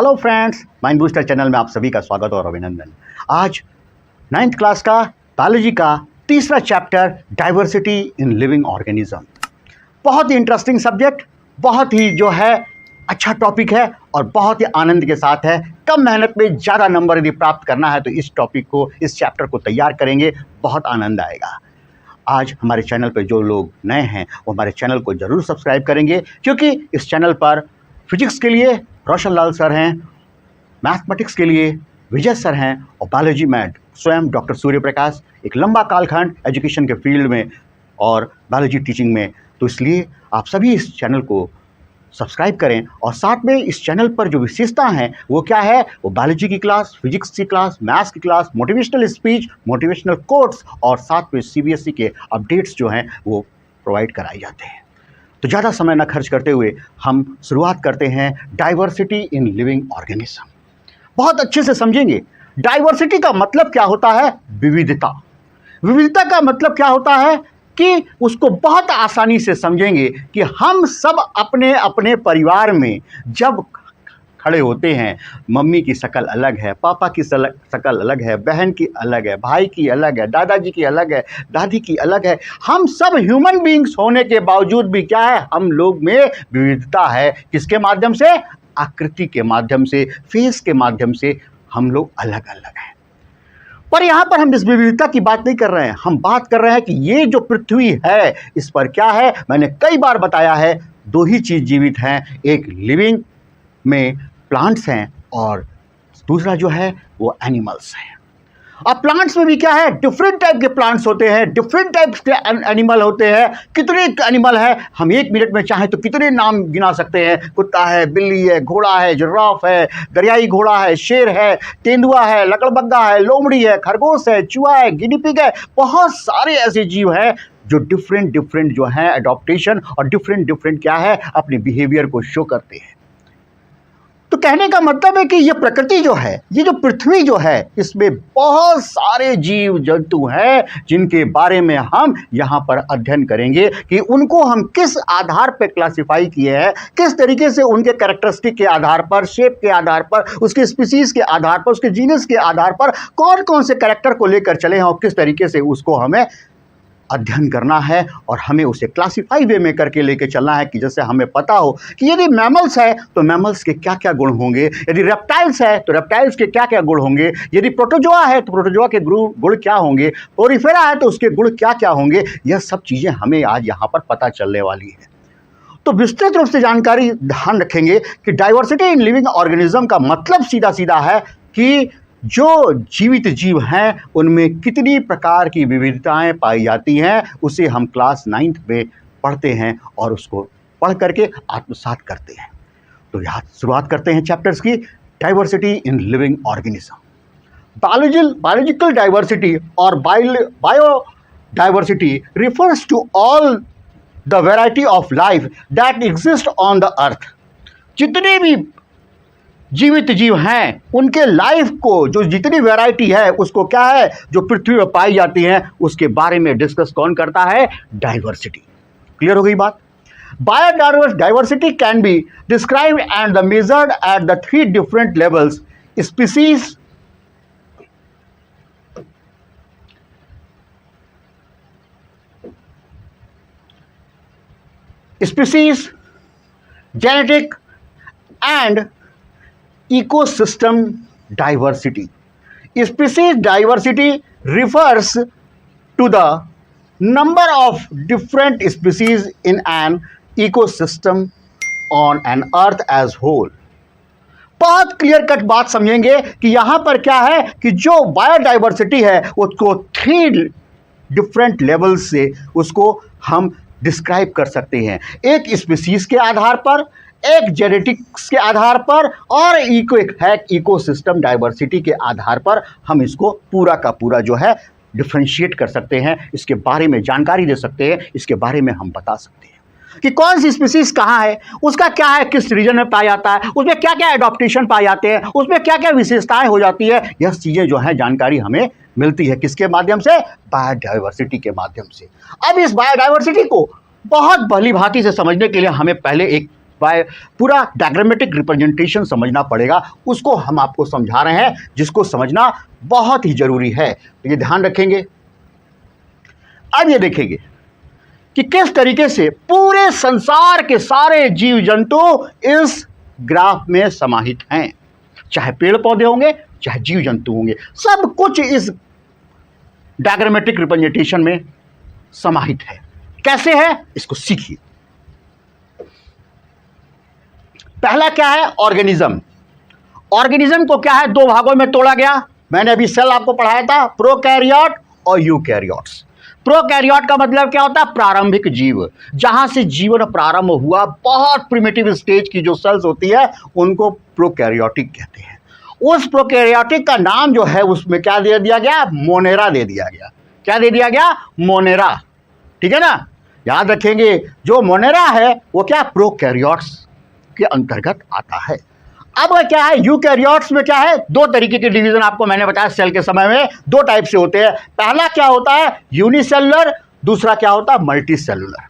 Hello friends, mind booster channel में आप सभी का स्वागत और अभिनंदन। आज 9th क्लास का बायोलॉजी का तीसरा chapter diversity in living organism. बहुत ही इंटरेस्टिंग सब्जेक्ट, बहुत ही जो है अच्छा टॉपिक है और बहुत ही आनंद के साथ है। कम मेहनत में ज़्यादा नंबर यदि प्राप्त करना है तो इस टॉपिक को, इस चैप्टर को तैयार करेंगे, बहुत आनंद आएगा। आज हमारे चैनल पर जो लोग नए हैं वो हमारे चैनल को ज़रूर सब्सक्राइब करेंगे, क्योंकि इस चैनल पर फिजिक्स के लिए रोशन लाल सर हैं, मैथमेटिक्स के लिए विजय सर हैं और बायोलॉजी में स्वयं डॉक्टर सूर्य प्रकाश। एक लंबा कालखंड एजुकेशन के फील्ड में और बायोलॉजी टीचिंग में, तो इसलिए आप सभी इस चैनल को सब्सक्राइब करें। और साथ में इस चैनल पर जो विशेषता हैं वो क्या है, वो बायोलॉजी की क्लास, फिजिक्स की क्लास, मैथ्स की class, motivational speech, motivational quotes और साथ में CBSE के अपडेट्स जो हैं वो प्रोवाइड कराए जाते हैं। तो ज़्यादा समय न खर्च करते हुए हम शुरुआत करते हैं डाइवर्सिटी इन लिविंग ऑर्गेनिज्म। बहुत अच्छे से समझेंगे डाइवर्सिटी का मतलब क्या होता है, विविधता। विविधता का मतलब क्या होता है कि उसको बहुत आसानी से समझेंगे कि हम सब अपने अपने परिवार में जब खड़े होते हैं, मम्मी की शक्ल अलग है, पापा की शक्ल अलग है, बहन की अलग है, भाई की अलग है, दादाजी की अलग है, दादी की अलग है। हम सब ह्यूमन बीइंग्स होने के बावजूद भी क्या है, हम लोग में विविधता है। किसके माध्यम से? आकृति के माध्यम से, फेस के माध्यम से हम लोग अलग अलग हैं। पर यहाँ पर हम इस विविधता की बात नहीं कर रहे हैं, हम बात कर रहे हैं कि ये जो पृथ्वी है इस पर क्या है। मैंने कई बार बताया है, दो ही चीज़ जीवित हैं, एक लिविंग में प्लांट्स हैं और दूसरा जो है वो एनिमल्स हैं। अब प्लांट्स में भी क्या है, डिफरेंट टाइप के प्लांट्स होते हैं, डिफरेंट टाइप के एनिमल होते हैं। कितने एनिमल हैं, हम 1 मिनट में चाहें तो कितने नाम गिना सकते हैं। कुत्ता है, बिल्ली है, घोड़ा है, जिराफ है, दरियाई घोड़ा है, शेर है, तेंदुआ है, लकड़बग्गा है, लोमड़ी है, खरगोश है, चूहा है, गिनी पिग है। बहुत सारे ऐसे जीव हैं जो डिफरेंट जो हैं एडॉप्टेशन और डिफरेंट क्या है, अपने बिहेवियर को शो करते हैं। तो कहने का मतलब है कि ये प्रकृति जो है, ये जो पृथ्वी जो है, इसमें बहुत सारे जीव जंतु हैं जिनके बारे में हम यहाँ पर अध्ययन करेंगे कि उनको हम किस आधार पर क्लासिफाई किए हैं, किस तरीके से उनके कैरेक्टरिस्टिक के आधार पर, शेप के आधार पर, उसके स्पीसीज के आधार पर, उसके जीनस के आधार पर कौन कौन से कैरेक्टर को लेकर चले हैं और किस तरीके से उसको हमें अध्ययन करना है और हमें उसे क्लासिफाई वे में करके लेके चलना है। कि जैसे हमें पता हो कि यदि मैमल्स है तो मैमल्स के क्या क्या गुण होंगे, यदि रेप्टाइल्स है तो रेप्टाइल्स के क्या क्या गुण होंगे, यदि प्रोटोजोआ है तो प्रोटोजोआ के गुण क्या होंगे, पोरिफेरा है तो उसके गुण क्या क्या होंगे। यह सब चीज़ें हमें आज यहाँ पर पता चलने वाली है। तो विस्तृत रूप से जानकारी ध्यान रखेंगे कि डाइवर्सिटी इन लिविंग ऑर्गेनिज्म का मतलब सीधा सीधा है कि जो जीवित जीव हैं उनमें कितनी प्रकार की विविधताएं पाई जाती हैं, उसे हम क्लास 9th में पढ़ते हैं और उसको पढ़ करके आत्मसात करते हैं। तो यहाँ शुरुआत करते हैं चैप्टर्स की। Diversity in living organism. Biological diversity और bio diversity refers to all the variety of life that exist on the earth. जितने भी जीवित जीव हैं उनके लाइफ को, जो जितनी वैरायटी है उसको क्या है, जो पृथ्वी पर पाई जाती हैं उसके बारे में डिस्कस कौन करता है, डाइवर्सिटी। क्लियर हो गई बात। Biodiversity can be described and the measured at the 3 different levels: species, genetic and ecosystem diversity. Species diversity refers to the number of different species in an ecosystem on an earth as whole. बहुत clear cut बात समझेंगे कि यहाँ पर क्या है कि जो बायोडाइवर्सिटी है उसको 3 डिफरेंट लेवल से उसको हम डिस्क्राइब कर सकते हैं। एक स्पीसीज के आधार पर, एक जेनेटिक्स के आधार पर और इकोसिस्टम डाइवर्सिटी के आधार पर हम इसको पूरा का पूरा जो है डिफरेंशिएट कर सकते हैं, इसके बारे में जानकारी दे सकते हैं, इसके बारे में हम बता सकते हैं कि कौन सी स्पीसीज कहाँ है, उसका क्या है, किस रीजन में पाया जाता है, उसमें क्या क्या एडॉप्टेशन पाए जाते हैं, उसमें क्या क्या विशेषताएं हो जाती है। यह चीज़ें जो है जानकारी हमें मिलती है किसके माध्यम से, बायोडाइवर्सिटी के माध्यम से। अब इस बायोडाइवर्सिटी को बहुत भली भांति से समझने के लिए हमें पहले एक पूरा डायग्रामेटिक रिप्रेजेंटेशन समझना पड़ेगा, उसको हम आपको समझा रहे हैं, जिसको समझना बहुत ही जरूरी है। तो ये ध्यान रखेंगे। अब ये देखेंगे कि किस तरीके से पूरे संसार के सारे जीव जंतु इस ग्राफ में समाहित हैं, चाहे पेड़ पौधे होंगे, चाहे जीव जंतु होंगे, सब कुछ इस डायग्रामेटिक रिप्रेजेंटेशन में समाहित है। कैसे है, इसको सीखिए। पहला क्या है, ऑर्गेनिज्म। ऑर्गेनिज्म को क्या है, दो भागों में तोड़ा गया। मैंने अभी सेल आपको पढ़ाया था, प्रोकैरियोट और यूकैरियोट्स। प्रोकैरियोट का मतलब क्या होता है, प्रारंभिक जीव, जहां से जीवन प्रारंभ हुआ, बहुत प्रिमिटिव स्टेज की जो सेल्स होती है उनको प्रोकैरियोटिक कहते हैं। उस प्रोकैरियोटिक का नाम जो है उसमें क्या दे दिया गया, मोनेरा दे दिया गया। क्या दे दिया गया, मोनेरा। ठीक है ना, याद रखेंगे। जो मोनेरा है वो क्या, प्रोकैरियोट्स के अंतर्गत आता है। अब क्या है, यूकैरियोट्स में क्या है, दो तरीके के डिवीजन आपको मैंने बताया सेल के समय में, दो टाइप से होते हैं। पहला क्या होता है, यूनिसेलुलर, दूसरा क्या होता है, मल्टीसेलुलर।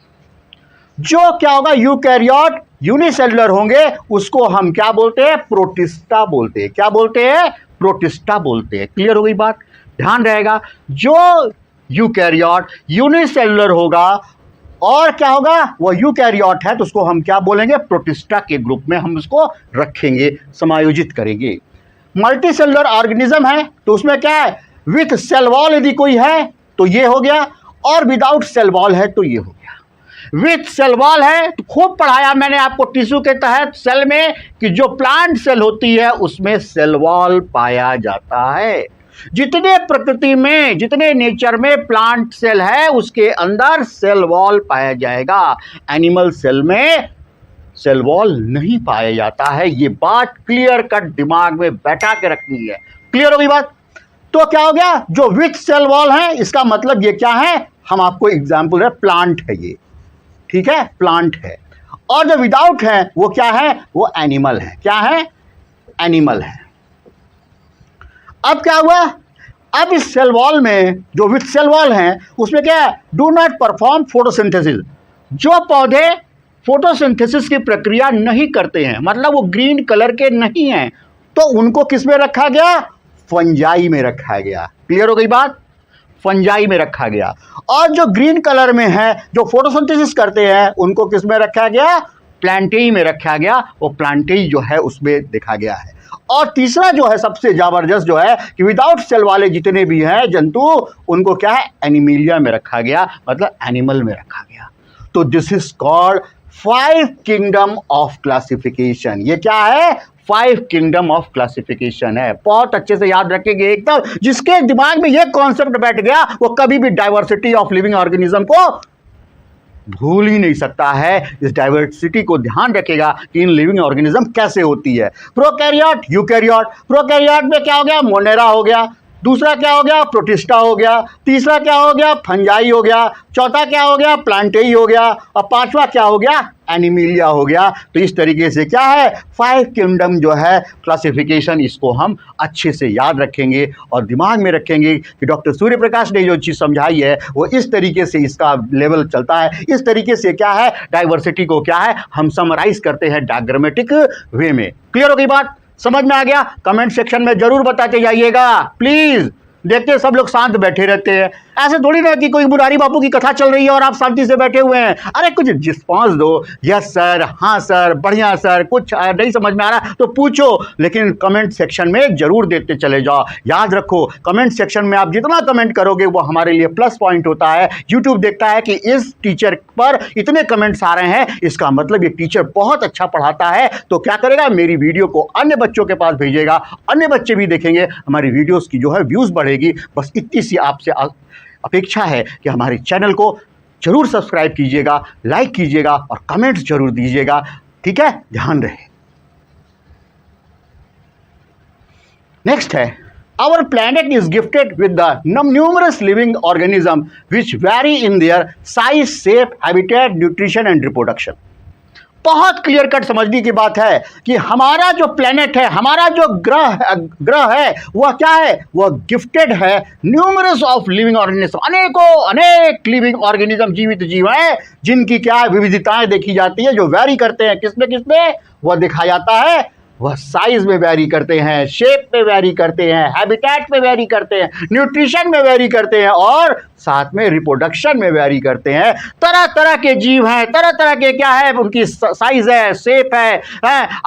जो क्या होगा, यूकैरियोट यूनिसेलुलर होंगे, उसको हम क्या बोलते हैं, प्रोटिस्टा बोलते हैं। क्या बोलते हैं, प्रोटिस्टा बोलते हैं। क्लियर हो गई बात, ध्यान रहेगा। जो यूकैरियोट यूनिसेलुलर होगा और क्या होगा, वो यूकैरियोट है, तो उसको हम क्या बोलेंगे, प्रोटिस्टा के ग्रुप में हम उसको रखेंगे, समायोजित करेंगे। मल्टीसेलुलर ऑर्गेनिज्म है तो उसमें क्या है, विथ सेल वॉल यदि कोई है तो ये हो गया, और विदाउट सेल वॉल है तो ये हो गया। विथ सेल वॉल है तो खूब पढ़ाया मैंने आपको टिश्यू के तहत सेल में कि जो प्लांट सेल होती है उसमें सेल वॉल पाया जाता है। जितने प्रकृति में, जितने नेचर में प्लांट सेल है उसके अंदर सेल वॉल पाया जाएगा। एनिमल सेल में सेल वॉल नहीं पाया जाता है। ये बात क्लियर कट दिमाग में बैठा के रखनी है। क्लियर हो गई बात। तो क्या हो गया, जो विथ सेल वॉल है इसका मतलब ये क्या है, हम आपको एग्जाम्पल है, प्लांट है ये। ठीक है, प्लांट है। और जो विदाउट है वो क्या है, वो एनिमल है। क्या है, एनिमल है। अब क्या हुआ, अब इस सेल वॉल में जो विथ सेल वॉल है उसमें क्या है, डू नॉट परफॉर्म फोटोसिंथेसिस। जो पौधे फोटोसिंथेसिस की प्रक्रिया नहीं करते हैं, मतलब वो ग्रीन कलर के नहीं हैं, तो उनको किस में रखा गया, फंजाई में रखा गया। क्लियर हो गई बात, फंजाई में रखा गया। और जो ग्रीन कलर में है, जो फोटोसिंथेसिस करते हैं, उनको किस में रखा गया, प्लांटेई में रखा गया। वो प्लांटेई जो है उसमें देखा गया है। और तीसरा जो है सबसे जबरदस्त जो है कि विदाउट सेल वाले जितने भी हैं जंतु, उनको क्या है, एनिमिलिया में रखा गया, मतलब एनिमल में रखा गया। तो this is called 5 kingdom of classification. ये क्या है, 5 किंगडम ऑफ क्लासिफिकेशन है। बहुत अच्छे से याद रखेंगे एकदम। जिसके दिमाग में ये कॉन्सेप्ट बैठ गया वो कभी भी डाइवर्सिटी ऑफ लिविंग ऑर्गेनिज्म को भूल ही नहीं सकता है। इस डाइवर्सिटी को ध्यान रखेगा कि इन लिविंग ऑर्गेनिज्म कैसे होती है। Prokaryote, eukaryote. प्रोकैरियोट में क्या हो गया, मोनेरा हो गया। दूसरा क्या हो गया, प्रोटिस्टा हो गया। तीसरा क्या हो गया, फंजाई हो गया। चौथा क्या हो गया, प्लांटेई हो गया। और पांचवा क्या हो गया, एनिमिलिया हो गया। तो इस तरीके से क्या है, 5 किंगडम जो है क्लासिफिकेशन, इसको हम अच्छे से याद रखेंगे और दिमाग में रखेंगे कि डॉक्टर सूर्य प्रकाश ने जो चीज़ समझाई है वो इस तरीके से इसका लेवल चलता है। इस तरीके से क्या है, डाइवर्सिटी को क्या है, हम समराइज करते हैं डायग्रामेटिक वे में। क्लियर हो गई बात, समझ में आ गया। कमेंट सेक्शन में जरूर बताते जाइएगा प्लीज। देखते सब लोग शांत बैठे रहते हैं, ऐसे थोड़ी ना कि कोई मुरारी बापू की कथा चल रही है और आप शांति से बैठे हुए हैं। अरे कुछ रिस्पॉन्स दो, यस सर, हाँ सर, बढ़िया सर, कुछ नहीं समझ में आ रहा तो पूछो, लेकिन कमेंट सेक्शन में जरूर देते चले जाओ। याद रखो, कमेंट सेक्शन में आप जितना कमेंट करोगे वो हमारे लिए प्लस पॉइंट होता है। यूट्यूब देखता है कि इस टीचर पर इतने कमेंट्स आ रहे हैं, इसका मतलब ये टीचर बहुत अच्छा पढ़ाता है। तो क्या करेगा, मेरी वीडियो को अन्य बच्चों के पास भेजेगा, अन्य बच्चे भी देखेंगे, हमारी वीडियोस की जो है व्यूज बढ़ेगी। बस इतनी सी आपसे अपेक्षा है कि हमारे चैनल को जरूर सब्सक्राइब कीजिएगा, लाइक कीजिएगा और कमेंट्स जरूर दीजिएगा। ठीक है, ध्यान रहे। नेक्स्ट है, our planet is gifted with the numerous living organism which vary in their size, shape, habitat, nutrition and reproduction. बहुत क्लियर कट समझने की बात है कि हमारा जो प्लेनेट है, हमारा जो ग्रह है, वह क्या है? वह गिफ्टेड है न्यूमरस ऑफ लिविंग ऑर्गेनिज्म, अनेक लिविंग ऑर्गेनिज्म, जीवित जीव हैं जिनकी क्या है? विविधताएं देखी जाती है, जो वैरी करते हैं किसमें वह दिखाया जाता है, वह साइज में वैरी करते हैं, शेप में वैरी करते हैं, हैबिटेट में वैरी करते हैं, न्यूट्रिशन में वैरी करते हैं और साथ में रिप्रोडक्शन में वैरी करते हैं। तरह तरह के जीव हैं, तरह तरह के क्या है, उनकी साइज है, शेप है,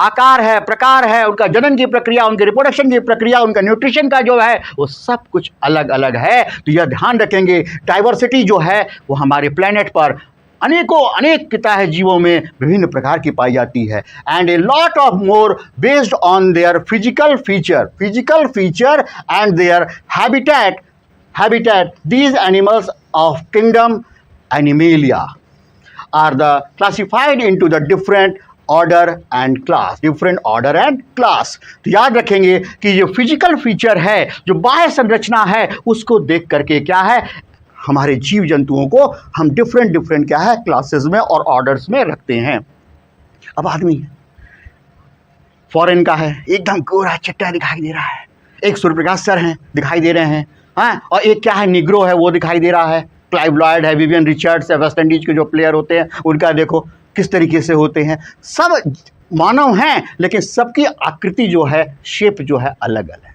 आकार है, प्रकार है, उनका जनन की प्रक्रिया, उनके रिप्रोडक्शन की प्रक्रिया, उनका न्यूट्रिशन का जो है वो सब कुछ अलग अलग है। तो यह ध्यान रखेंगे, डाइवर्सिटी जो है वो हमारे प्लेनेट पर अनेकता है, जीवों में विभिन्न प्रकार की पाई जाती है। And a lot of more based on their physical feature and their habitat these animals of kingdom Animalia are the classified into the different order and class. तो याद रखेंगे कि जो फिजिकल फीचर है, जो बाह्य संरचना है, उसको देख करके क्या है, हमारे जीव जंतुओं को हम डिफरेंट क्या है, क्लासेस में और ऑर्डर्स में रखते हैं। अब आदमी फॉरेन का है, एकदम गोरा चट्टा दिखाई दे रहा है, एक सूर्यप्रकाश सर हैं दिखाई दे रहे हैं, हाँ, और एक क्या है, निग्रो है, वो दिखाई दे रहा है, क्लाइव लॉयड है, विवियन रिचर्ड्स है, वेस्ट इंडीज के जो प्लेयर होते हैं उनका देखो किस तरीके से होते हैं। सब मानव हैं लेकिन सबकी आकृति जो है, शेप जो है अलग अलग।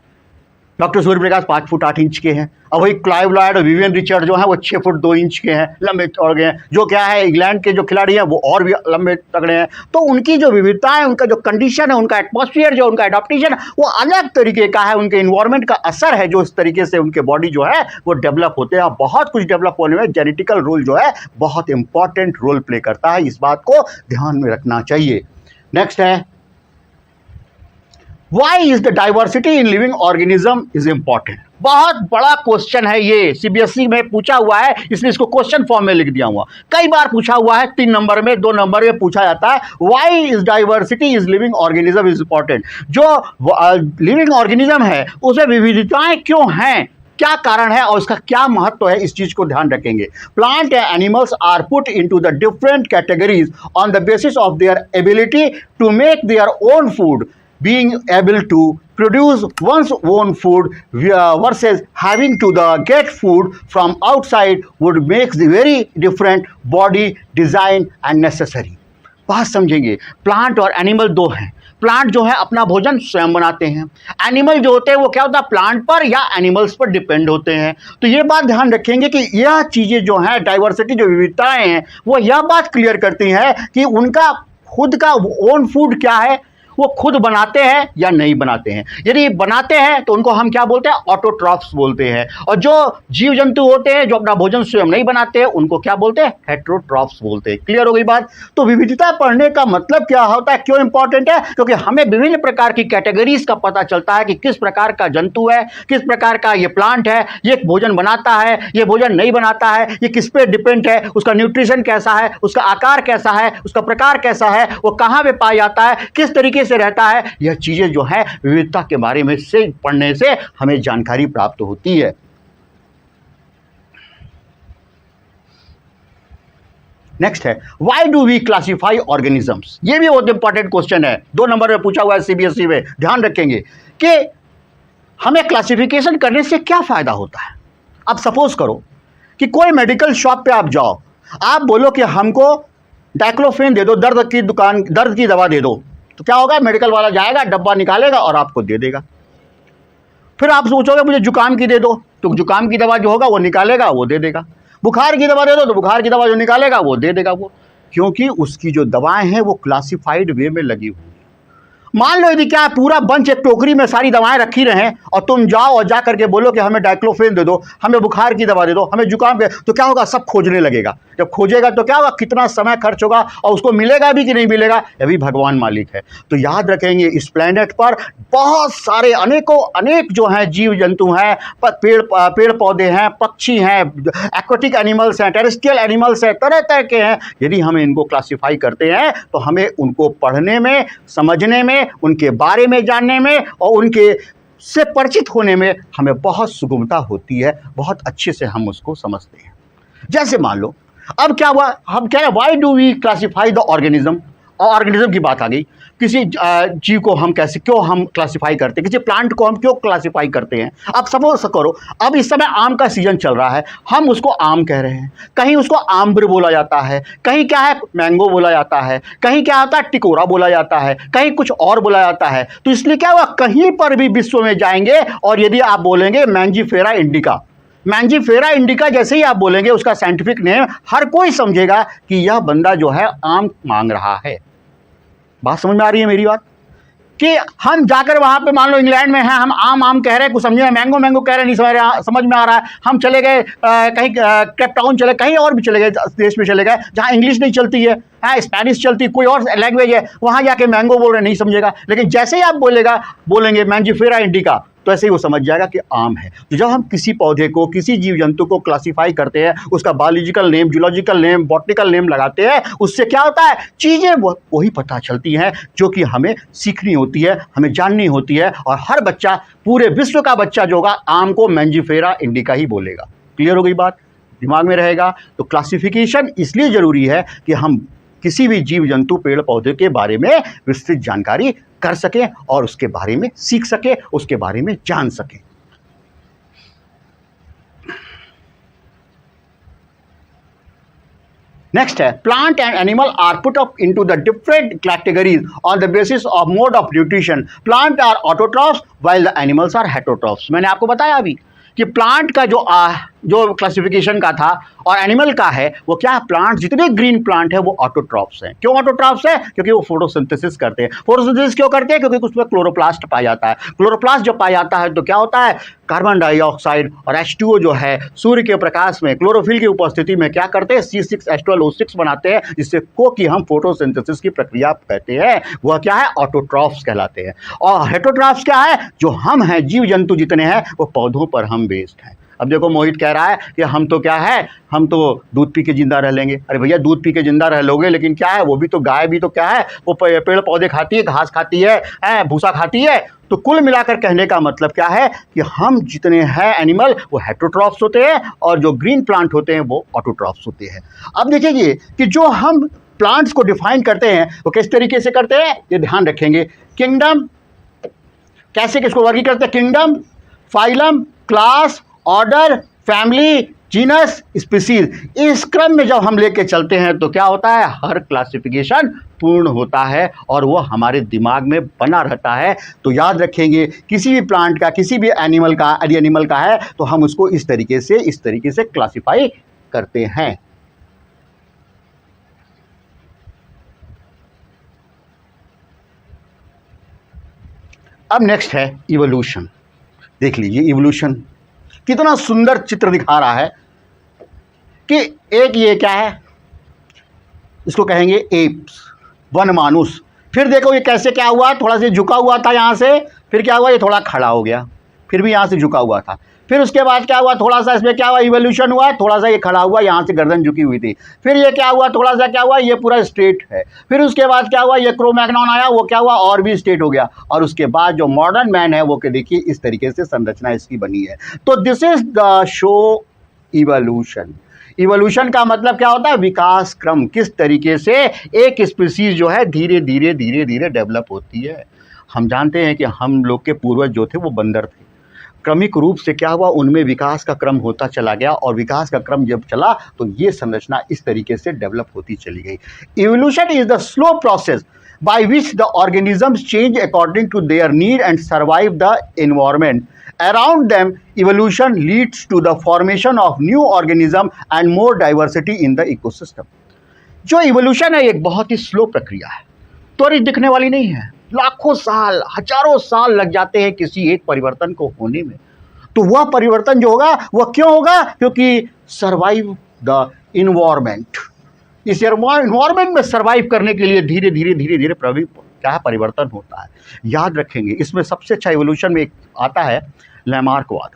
डॉक्टर सूर्यप्रकाश 5 फुट 8 इंच के हैं, और वही क्लाइव लॉयड और विवियन रिचर्ड जो हैं वो 6 फुट 2 इंच के हैं, लंबे चौड़े हैं। जो क्या है, इंग्लैंड के जो खिलाड़ी हैं वो और भी लंबे तगड़े हैं। तो उनकी जो विविधता है, उनका जो कंडीशन है, उनका एटमॉस्फेयर जो उनका एडॉप्टेशन वो अलग तरीके का है, उनके इन्वायरमेंट का असर है जो इस तरीके से उनके बॉडी जो है वो डेवलप होते हैं। और बहुत कुछ डेवलप होने में जेनेटिकल रोल जो है बहुत इंपॉर्टेंट रोल प्ले करता है, इस बात को ध्यान में रखना चाहिए। नेक्स्ट है, Why is the diversity in living organism is important? बहुत बड़ा क्वेश्चन है ये, सीबीएसई में पूछा हुआ है, इसलिए इसको क्वेश्चन फॉर्म में लिख दिया हुआ। कई बार पूछा हुआ है, 3 नंबर में, 2 नंबर में पूछा जाता है, Why is diversity is living organism is important? जो लिविंग ऑर्गेनिज्म है उसमें विविधताएं क्यों हैं, क्या कारण है और इसका क्या महत्व है, इस चीज को ध्यान रखेंगे। Plant and animals are put into the different categories on the basis of their ability to make their own food, being able to produce one's own food versus having to get food from outside would make the very different body design and necessary। बात समझेंगे, plant और animal दो हैं। Plant जो है अपना भोजन स्वयं बनाते हैं, एनिमल जो होते हैं वो क्या होता है, प्लांट पर या एनिमल्स पर डिपेंड होते हैं। तो ये बात ध्यान रखेंगे कि यह चीज़ें जो हैं, डाइवर्सिटी जो विविधताएं हैं, वो यह बात क्लियर करती हैं कि उनका खुद का ओन फूड क्या है, वो खुद बनाते हैं या नहीं बनाते हैं। यदि बनाते हैं तो उनको हम क्या बोलते हैं, ऑटोट्रॉफ्स बोलते हैं। और जो जीव जंतु होते हैं जो अपना भोजन स्वयं नहीं बनाते हैं, उनको क्या बोलते हैं, हेटेरोट्रॉफ्स बोलते हैं। क्लियर हो गई बात। तो विविधता पढ़ने का मतलब क्या होता है, क्यों इंपॉर्टेंट है, क्योंकि हमें विभिन्न प्रकार की कैटेगरीज का पता चलता है कि किस प्रकार का जंतु है, किस प्रकार का ये प्लांट है, ये भोजन बनाता है, ये भोजन नहीं बनाता है, ये किस पे डिपेंड है, उसका न्यूट्रिशन कैसा है, उसका आकार कैसा है, उसका प्रकार कैसा है, वो कहाँ पे पाया जाता है, किस तरीके से रहता है। यह चीजें जो है विविधता के बारे में से पढ़ने से हमें जानकारी प्राप्त होती है। नेक्स्ट है, why do we classify organisms. ये भी बहुत इंपॉर्टेंट क्वेश्चन है, 2 नंबर में पूछा हुआ है सीबीएसई में। ध्यान रखेंगे कि हमें क्लासिफिकेशन करने से क्या फायदा होता है। अब सपोज करो कि कोई मेडिकल शॉप पे आप जाओ, आप बोलो कि हमको डाइक्लोफेन दे दो, दर्द की दवा दे दो, तो क्या होगा, मेडिकल वाला जाएगा, डब्बा निकालेगा और आपको दे देगा। फिर आप सोचोगे मुझे जुकाम की दे दो, तो जुकाम की दवा जो होगा वो निकालेगा, वो दे देगा। बुखार की दवा दे दो, तो बुखार की दवा जो निकालेगा वो दे देगा वो, क्योंकि उसकी जो दवाएं हैं वो क्लासिफाइड वे में लगी हुई। मान लो यदि क्या पूरा बंच एक टोकरी में सारी दवाएं रखी रहें और तुम जाओ और जा करके बोलो कि हमें डाइक्लोफेन दे दो, हमें बुखार की दवा दे दो, हमें जुकाम के, तो क्या होगा, सब खोजने लगेगा। जब खोजेगा तो क्या होगा, कितना समय खर्च होगा और उसको मिलेगा भी कि नहीं मिलेगा, यह भी भगवान मालिक है। तो याद रखेंगे इस प्लेनेट पर बहुत सारे अनेक जो हैं जीव जंतु हैं, पेड़ पौधे हैं, पक्षी हैं, एक्वाटिक एनिमल्स हैं, टेरेस्ट्रियल एनिमल्स हैं, तरह तरह के हैं। यदि हम इनको क्लासीफाई करते हैं तो हमें उनको पढ़ने में, समझने में, उनके बारे में जानने में और उनके से परिचित होने में हमें बहुत सुगमता होती है, बहुत अच्छे से हम उसको समझते हैं। जैसे मान लो अब क्या हुआ, हम कह रहे हैं why do we classify the organism. Organism की बात आ गई, किसी जीव को हम कैसे क्यों हम क्लासिफाई करते हैं, किसी प्लांट को हम क्यों क्लासिफाई करते हैं। अब सपोज करो अब इस समय आम का सीजन चल रहा है, हम उसको आम कह रहे हैं, कहीं उसको आम्र बोला जाता है, कहीं क्या है मैंगो बोला जाता है, कहीं क्या होता है टिकोरा बोला जाता है, कहीं कुछ और बोला जाता है। तो इसलिए क्या हुआ, कहीं पर भी विश्व में जाएंगे और यदि आप बोलेंगे मैंजीफेरा इंडिका, मैंजीफेरा इंडिका जैसे ही आप बोलेंगे उसका साइंटिफिक नेम, हर कोई समझेगा कि यह बंदा जो है आम मांग रहा है। बात समझ में आ रही है मेरी बात, कि हम जाकर वहां पे मान लो इंग्लैंड में हैं, हम आम आम कह रहे हैं, कुछ समझे में मैंगो मैंगो कह रहे हैं, नहीं समझ में आ रहा है, हम चले गए कहीं केप टाउन चले, कहीं और भी चले गए देश में चले गए जहां इंग्लिश नहीं चलती है, हाँ स्पेनिश चलती है, कोई और लैंग्वेज है, वहां जाके मैंगो बोल रहे नहीं समझेगा। लेकिन जैसे ही आप बोलेंगे मैंजीफेरा इंडिका तो ऐसे ही वो समझ जाएगा कि आम है। तो जब हम किसी पौधे को, किसी जीव जंतु को क्लासिफाई करते हैं, उसका biological name, zoological name, botanical name लगाते हैं, उससे क्या होता है, चीज़ें वही पता चलती हैं जो कि हमें सीखनी होती है, हमें जाननी होती है। और हर बच्चा, पूरे विश्व का बच्चा जो होगा आम को मैंजीफेरा इंडिका ही बोलेगा। क्लियर हो गई बात, दिमाग में रहेगा। तो क्लासिफिकेशन इसलिए ज़रूरी है कि हम किसी भी जीव जंतु, पेड़ पौधे के बारे में विस्तृत जानकारी कर सकें और उसके बारे में सीख सकें, उसके बारे में जान सकें। नेक्स्ट है plant and animal are put up into the different categories on the basis of mode of nutrition. Plant are autotrophs while the animals are heterotrophs. मैंने आपको बताया अभी कि प्लांट का जो क्लासिफिकेशन का था और एनिमल का है वो क्या है, प्लांट जितने ग्रीन प्लांट है वो ऑटोट्रॉफ्स हैं। क्यों ऑटोट्रॉफ्स है, क्योंकि वो फोटोसिंथेसिस करते हैं। फोटोसिंथेसिस क्यों करते हैं, क्योंकि उसमें क्लोरोप्लास्ट पाया जाता है। क्लोरोप्लास्ट जब पाया जाता है तो क्या होता है, कार्बन डाइऑक्साइड और H2O जो है सूर्य के प्रकाश में क्लोरोफिल की उपस्थिति में क्या करते हैं, C6H12O6 बनाते हैं, जिससे को कि हम फोटोसिंथेसिस की प्रक्रिया कहते हैं। वह क्या है, ऑटोट्रॉफ्स कहलाते हैं। और हेटरोट्रॉफ्स क्या है, जो हम हैं, जीव जंतु जितने हैं वो पौधों पर हम बेस्ड हैं। अब देखो मोहित कह रहा है कि हम तो क्या है, हम तो दूध पी के जिंदा रह लेंगे। अरे भैया दूध पी के जिंदा रह लोगे, लेकिन क्या है, वो भी तो गाय भी तो क्या है, वो पेड़ पौधे खाती है, घास खाती है, भूसा खाती है। तो कुल मिलाकर कहने का मतलब क्या है कि हम जितने हैं एनिमल वो हेटरोट्रॉफ्स होते हैं और जो ग्रीन प्लांट होते हैं वो ऑटोट्रॉफ्स होते हैं। अब देखिए कि जो हम प्लांट्स को डिफाइन करते हैं वो किस तरीके से करते हैं, ये ध्यान रखेंगे। किंगडम, कैसे किसको वर्गीकृत करते हैं, kingdom, phylum, class, order, family, genus, species. इस क्रम में जब हम लेके चलते हैं तो क्या होता है, हर क्लासिफिकेशन पूर्ण होता है और वो हमारे दिमाग में बना रहता है। तो याद रखेंगे किसी भी प्लांट का, किसी भी एनिमल का, यदि एनिमल का है तो हम उसको इस तरीके से क्लासिफाई करते हैं। अब नेक्स्ट है इवोल्यूशन। देख लीजिए इवोल्यूशन कितना सुंदर चित्र दिखा रहा है कि एक ये क्या है, इसको कहेंगे एप्स, वन मानुस। फिर देखो ये कैसे क्या हुआ, थोड़ा सा झुका हुआ था यहाँ से, फिर क्या हुआ, ये थोड़ा खड़ा हो गया, फिर भी यहाँ से झुका हुआ था, फिर उसके बाद क्या हुआ, थोड़ा सा इसमें क्या हुआ, इवोल्यूशन हुआ, थोड़ा सा ये खड़ा हुआ, यहाँ से गर्दन झुकी हुई थी, फिर ये क्या हुआ, थोड़ा सा क्या हुआ, ये पूरा स्ट्रेट है, फिर उसके बाद क्या हुआ, ये क्रोमैग्नॉन आया, वो क्या हुआ, और भी स्ट्रेट हो गया, और उसके बाद जो मॉडर्न मैन है वो कि देखिए इस तरीके से संरचना इसकी बनी है। तो this is the show evolution. Evolution का मतलब क्या होता है, विकास क्रम, किस तरीके से एक स्पीसीज जो है धीरे धीरे डेवलप होती है। हम जानते हैं कि हम लोग के पूर्वज जो थे वो बंदर थे, क्रमिक रूप से क्या हुआ, उनमें विकास का क्रम होता चला गया और विकास का क्रम जब चला तो ये संरचना इस तरीके से डेवलप होती चली गई। Evolution is the slow process by which the organisms change according to their need and survive the environment around them. Evolution leads to the formation of new organism and more diversity in the ecosystem. जो evolution है एक बहुत ही slow प्रक्रिया है, त्वरित दिखने वाली नहीं है। लाखों साल, हजारों साल लग जाते हैं किसी एक परिवर्तन को होने में। तो वह परिवर्तन जो होगा वह क्यों होगा, क्योंकि सर्वाइव द इन्वायरमेंट, इस इन्वायरमेंट में सर्वाइव करने के लिए धीरे धीरे क्या है, परिवर्तन होता है। याद रखेंगे इसमें सबसे अच्छा इवोल्यूशन में एक आता है लैमार्कवाद,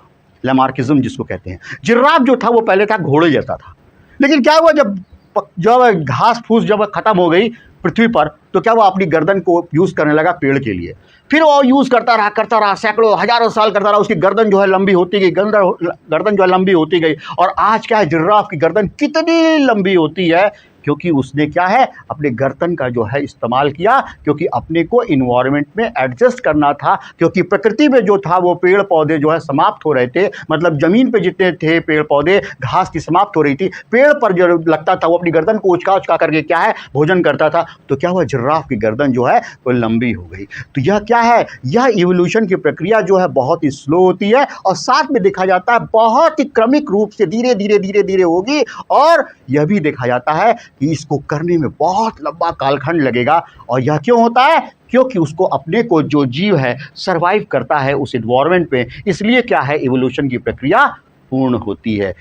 लैमार्किज्म जिसको कहते हैं। जिराफ जो था वो पहले था घोड़े जैसा था, लेकिन क्या हुआ, जब घास फूस जब खत्म हो गई पृथ्वी पर तो क्या वो अपनी गर्दन को यूज़ करने लगा पेड़ के लिए। फिर वो यूज़ करता रहा सैकड़ों हजारों साल करता रहा, उसकी गर्दन जो है लंबी होती गई, गर्दन जो है लंबी होती गई। और आज क्या है, जिराफ की गर्दन कितनी लंबी होती है, क्योंकि उसने क्या है, अपने गर्दन का जो है इस्तेमाल किया, क्योंकि अपने को इन्वायरमेंट में एडजस्ट करना था, क्योंकि प्रकृति में जो था वो पेड़ पौधे जो है समाप्त हो रहे थे, मतलब ज़मीन पे जितने थे पेड़ पौधे, घास की समाप्त हो रही थी, पेड़ पर जो लगता था वो अपनी गर्दन को उचका उचका करके क्या है भोजन करता था। तो क्या हुआ, जिराफ की गर्दन जो है वो लंबी हो गई। तो यह क्या है, यह इवोल्यूशन की प्रक्रिया जो है बहुत ही स्लो होती है, और साथ में देखा जाता है बहुत ही क्रमिक रूप से धीरे धीरे धीरे धीरे होगी। और यह भी देखा जाता है कि इसको करने में बहुत लंबा कालखंड लगेगा। और यह क्यों होता है, क्योंकि उसको अपने को जो जीव है सरवाइव करता है उस एनवायरनमेंट में, इसलिए क्या है, इवोल्यूशन की प्रक्रिया पूर्ण होती है।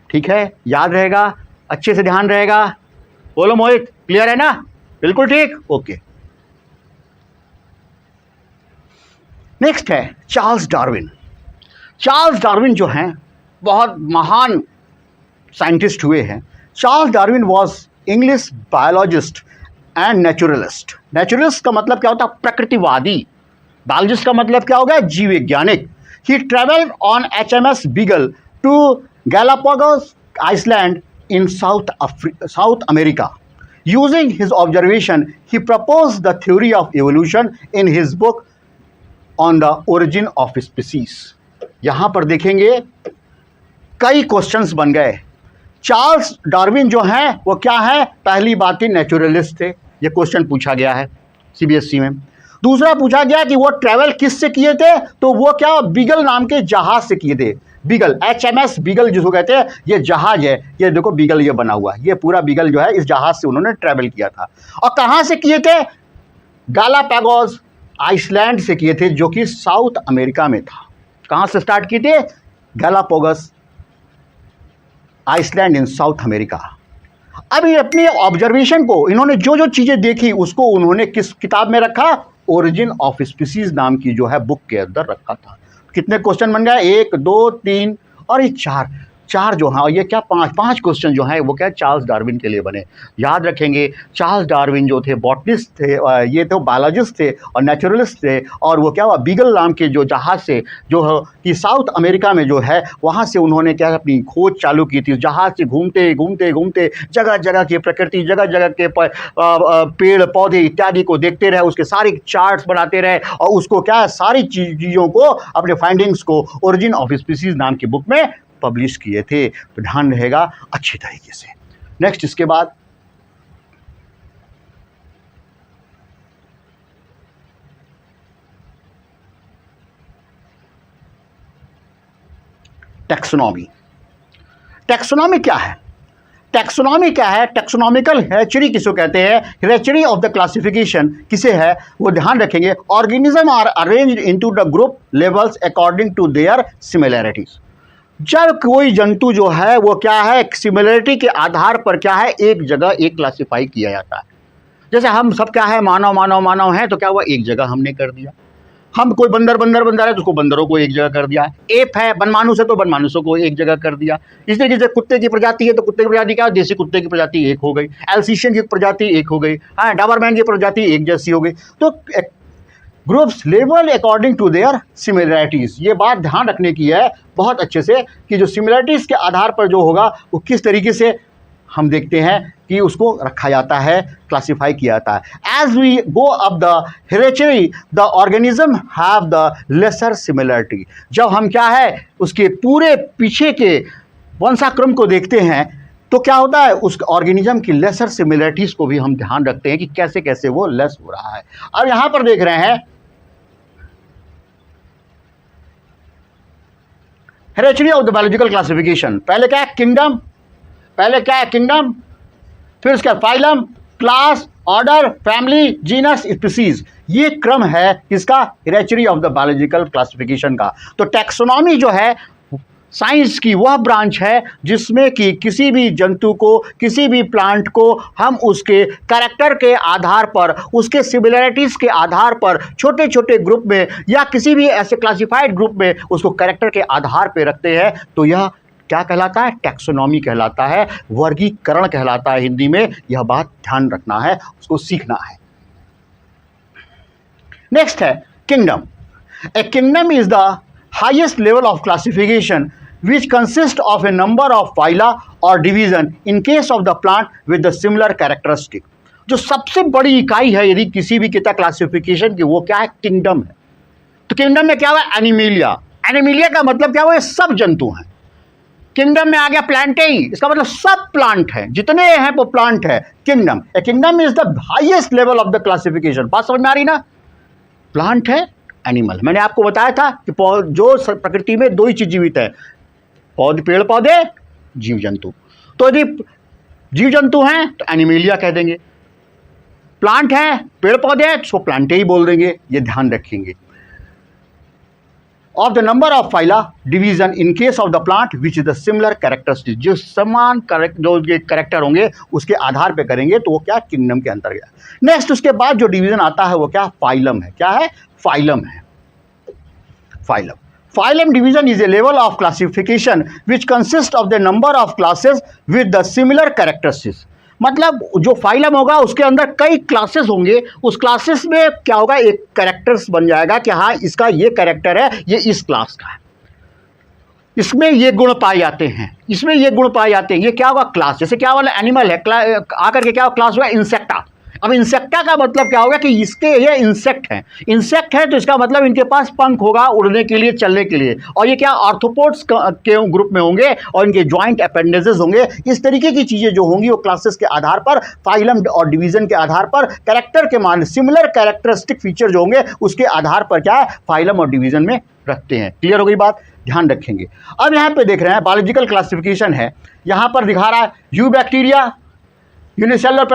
ठीक है, याद रहेगा, अच्छे से ध्यान रहेगा। बोलो मोहित, क्लियर है ना? बिल्कुल ठीक, ओके। नेक्स्ट है चार्ल्स डार्विन। चार्ल्स डार्विन जो हैं बहुत महान साइंटिस्ट हुए हैं। Charles Darwin was English biologist and naturalist. Naturalist का मतलब क्या होता है, प्रकृतिवादी। बायोलॉजिस्ट का मतलब क्या होगा, जीव वैज्ञानिक। He travelled on HMS Beagle to Galapagos island in South America. Using his observation he proposed the theory of evolution in his book on the origin of species. यहां पर देखेंगे कई क्वेश्चंस बन गए। चार्ल्स डार्विन जो हैं वो क्या है, पहली बात ही नेचुरलिस्ट थे, ये क्वेश्चन पूछा गया है CBSE में। दूसरा पूछा गया कि वो ट्रैवल किस से किए थे, तो वो क्या बीगल नाम के जहाज से किए थे। बीगल, HMS बीगल जिसको कहते हैं, ये जहाज है, ये देखो बीगल ये बना हुआ है, ये पूरा बीगल जो है इस जहाज से उन्होंने ट्रैवल किया था। और कहाँ से किए थे, गैलापागोस आइसलैंड से किए थे, जो कि साउथ अमेरिका में था। कहाँ से स्टार्ट किए थे, Galapagos island in South America. अब ये अपने ऑब्जर्वेशन को, इन्होंने जो जो चीज़ें देखी उसको उन्होंने किस किताब में रखा, ओरिजिन ऑफ स्पीसीज नाम की जो है बुक के अंदर रखा था। कितने क्वेश्चन बन गए, 1 2 3 और ये 4 जो हाँ, ये क्या 5 क्वेश्चन जो हैं वो क्या चार्ल्स डार्विन के लिए बने। याद रखेंगे, चार्ल्स डार्विन जो थे बॉटनिस्ट थे, ये तो बायोलॉजिस्ट थे और नेचुरलिस्ट थे। और वो क्या हुआ, बीगल नाम के जो जहाज़ से जो है कि साउथ अमेरिका में जो है वहाँ से उन्होंने क्या अपनी खोज चालू की थी। जहाज़ से घूमते घूमते घूमते जगह जगह की प्रकृति, जगह जगह के पेड़ पौधे इत्यादि को देखते रहे, उसके सारे चार्ट्स बनाते रहे और उसको क्या सारी चीज़ों को, अपने फाइंडिंग्स को ओरिजिन ऑफ स्पीसीज नाम की बुक में पब्लिश किए थे। तो ध्यान रहेगा अच्छी तरीके से। नेक्स्ट, इसके बाद टैक्सोनॉमी। टैक्सोनॉमी क्या है, टैक्सोनॉमी क्या है, टैक्सोनॉमिकल हेरेचरी किसको कहते हैं, हेरेचरी ऑफ द क्लासिफिकेशन किसे है, वो ध्यान रखेंगे। Organism are arranged into the group levels according to their similarities. जब कोई जंतु जो है वो क्या है, सिमिलरिटी के आधार पर क्या है एक जगह एक क्लासिफाई किया जाता है। जैसे हम सब क्या है, मानव मानव मानव हैं, तो क्या हुआ, एक जगह हमने कर दिया। हम कोई बंदर है तो उसको बंदरों को एक जगह कर दिया। एप है, बनमानुस है तो बनमानुसों को एक जगह कर दिया। इस तरीके से कुत्ते की प्रजाति है तो कुत्ते की प्रजाति क्या है, देसी कुत्ते की प्रजाति एक हो गई, एल्सीशियन की प्रजाति एक हो गई, हाँ डाबरमैन की प्रजाति एक जैसी हो गई। तो groups level according to their similarities. ये बात ध्यान रखने की है बहुत अच्छे से कि जो सिमिलैरिटीज़ के आधार पर जो होगा वो किस तरीके से हम देखते हैं कि उसको रखा जाता है, क्लासिफाई किया जाता है। As we go up the hierarchy the organism have the lesser similarity. जब हम क्या है उसके पूरे पीछे के वंशाक्रम को देखते हैं तो क्या होता है, उस ऑर्गेनिज्म की लेसर सिमिलरिटीज़ को भी हम ध्यान रखते हैं कि कैसे कैसे वो लेस हो रहा है। अब यहाँ पर देख रहे हैं हेरेचरी ऑफ द बायोलॉजिकल क्लासिफिकेशन। पहले क्या है, किंगडम, पहले क्या है किंगडम, फिर उसका phylum, class, order, family, genus, species. ये क्रम है किसका, हेरेचरी ऑफ द बायोलॉजिकल क्लासिफिकेशन का। तो टैक्सोनॉमी जो है साइंस की वह ब्रांच है जिसमें कि किसी भी जंतु को, किसी भी प्लांट को हम उसके कैरेक्टर के आधार पर, उसके सिमिलरिटीज़ के आधार पर छोटे छोटे ग्रुप में या किसी भी ऐसे क्लासिफाइड ग्रुप में उसको कैरेक्टर के आधार पर रखते हैं। तो यह क्या कहलाता है, टैक्सोनॉमी कहलाता है, वर्गीकरण कहलाता है हिंदी में। यह बात ध्यान रखना है, उसको सीखना है। नेक्स्ट है Kingdom. A kingdom is the highest level of classification which consists of a number of phyla or division in case of the plant with the similar characteristic. जो सबसे बड़ी इकाई है यदि किसी भी किता क्लासिफिकेशन की, वो क्या है? किंगडम है। तो किंगडम में क्या हुआ? एनिमिलिया। एनिमिलिया का मतलब क्या हुआ? ये सब जंतु हैं। किंगडम में आ गया प्लांटेई, इसका मतलब सब प्लांट है, जितने हैं वो प्लांट है। Kingdom, A kingdom is the highest level of the classification. बात समझ में आ रही ना? प्लांट है, एनिमल। मैंने आपको बताया था कि जो प्रकृति में दो ही चीज जीवित है, पेड़ पौधे, जीव जंतु। तो यदि जीव जंतु हैं तो एनिमिलिया कह देंगे, प्लांट है, पेड़ पौधे हैं, तो प्लांटेई बोल देंगे। ये ध्यान रखेंगे। Of the number of phyla division in case of the plant which is the similar characteristic, जो समान जो ये कैरेक्टर होंगे उसके आधार पे करेंगे तो वो क्या? किंगडम के अंतर्गत। नेक्स्ट उसके बाद जो डिवीजन आता है वो क्या? फाइलम है। क्या है? फाइलम है। Phylum, phylum division is a level of classification which consist of the number of classes with the similar characteristics. मतलब जो फाइलम होगा उसके अंदर कई क्लासेस होंगे, उस क्लासेस में क्या होगा? एक कैरेक्टर्स बन जाएगा कि हाँ इसका ये कैरेक्टर है, ये इस क्लास का है, इसमें ये गुण पाए जाते हैं, इसमें ये गुण पाए जाते हैं। ये क्या होगा? क्लास। जैसे क्या वाला एनिमल है, आकर के क्या क्लास हुआ? इंसेक्टा। अब इंसेक्टा का मतलब क्या होगा? कि इसके ये इंसेक्ट हैं। इंसेक्ट है तो इसका मतलब इनके पास पंख होगा उड़ने के लिए, चलने के लिए, और ये क्या? आर्थ्रोपोड्स के ग्रुप में होंगे और इनके जॉइंट अपेंडेजेस होंगे। इस तरीके की चीज़ें जो होंगी वो क्लासेस के आधार पर, फाइलम और डिवीजन के आधार पर, कैरेक्टर के मान, सिमिलर कैरेक्टरिस्टिक फीचर जो होंगे उसके आधार पर क्या है? फाइलम और डिवीजन में रखते हैं। क्लियर हो गई बात? ध्यान रखेंगे। अब यहाँ पे देख रहे हैं बायोलॉजिकल क्लासिफिकेशन है, यहाँ पर दिखा रहा है you bacteria, unicellular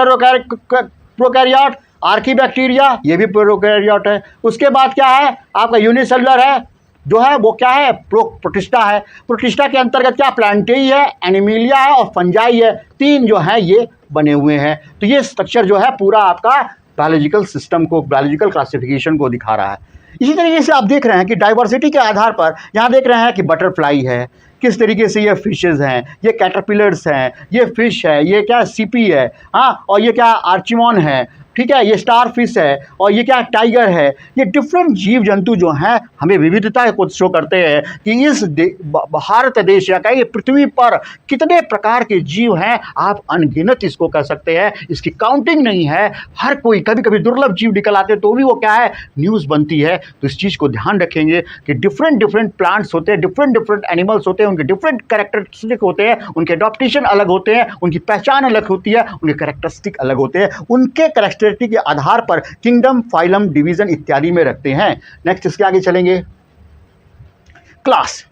prokaryote, archaebacteria, ये भी प्रोकैरियोट है। उसके बाद क्या है? आपका यूनिसेलुलर है, जो है वो क्या है? प्रोटिस्टा है। प्रोटिस्टा के अंतर्गत क्या? प्लांटेई है, एनिमिलिया है और फंजाई है। तीन जो है ये बने हुए हैं। तो ये स्ट्रक्चर जो है पूरा आपका बायोलॉजिकल सिस्टम को, बायोलॉजिकल क्लासिफिकेशन को दिखा रहा है। इसी तरीके से आप देख रहे हैं कि डाइवर्सिटी के आधार पर यहाँ देख रहे हैं कि बटरफ्लाई है, किस तरीके से ये फिशेज हैं, ये कैटरपिलर्स हैं, ये फिश है, ये क्या? सीपी है, हाँ, और ये क्या? आर्चिमोन है, ठीक है, ये स्टार फिश है, और ये क्या? टाइगर है। ये डिफरेंट जीव जंतु जो हैं हमें विविधता को शो करते हैं कि इस भारत देश या कहीं पृथ्वी पर कितने प्रकार के जीव हैं। आप अनगिनत इसको कह सकते हैं, इसकी काउंटिंग नहीं है। हर कोई, कभी कभी दुर्लभ जीव निकल आते तो भी वो क्या है? न्यूज़ बनती है। तो इस चीज़ को ध्यान रखेंगे कि डिफरेंट प्लांट्स होते हैं, डिफरेंट एनिमल्स होते हैं, उनके डिफरेंट कैरेक्टरिस्टिक होते हैं, उनके एडॉप्टेशन अलग होते हैं, उनकी पहचान अलग होती है, उनके कैरेक्टरिस्टिक अलग होते हैं। उनके कैरेक्टरिस्टिक के आधार पर किंगडम, फाइलम, डिवीजन इत्यादि में रखते हैं। नेक्स्ट इसके आगे चलेंगे, क्लास।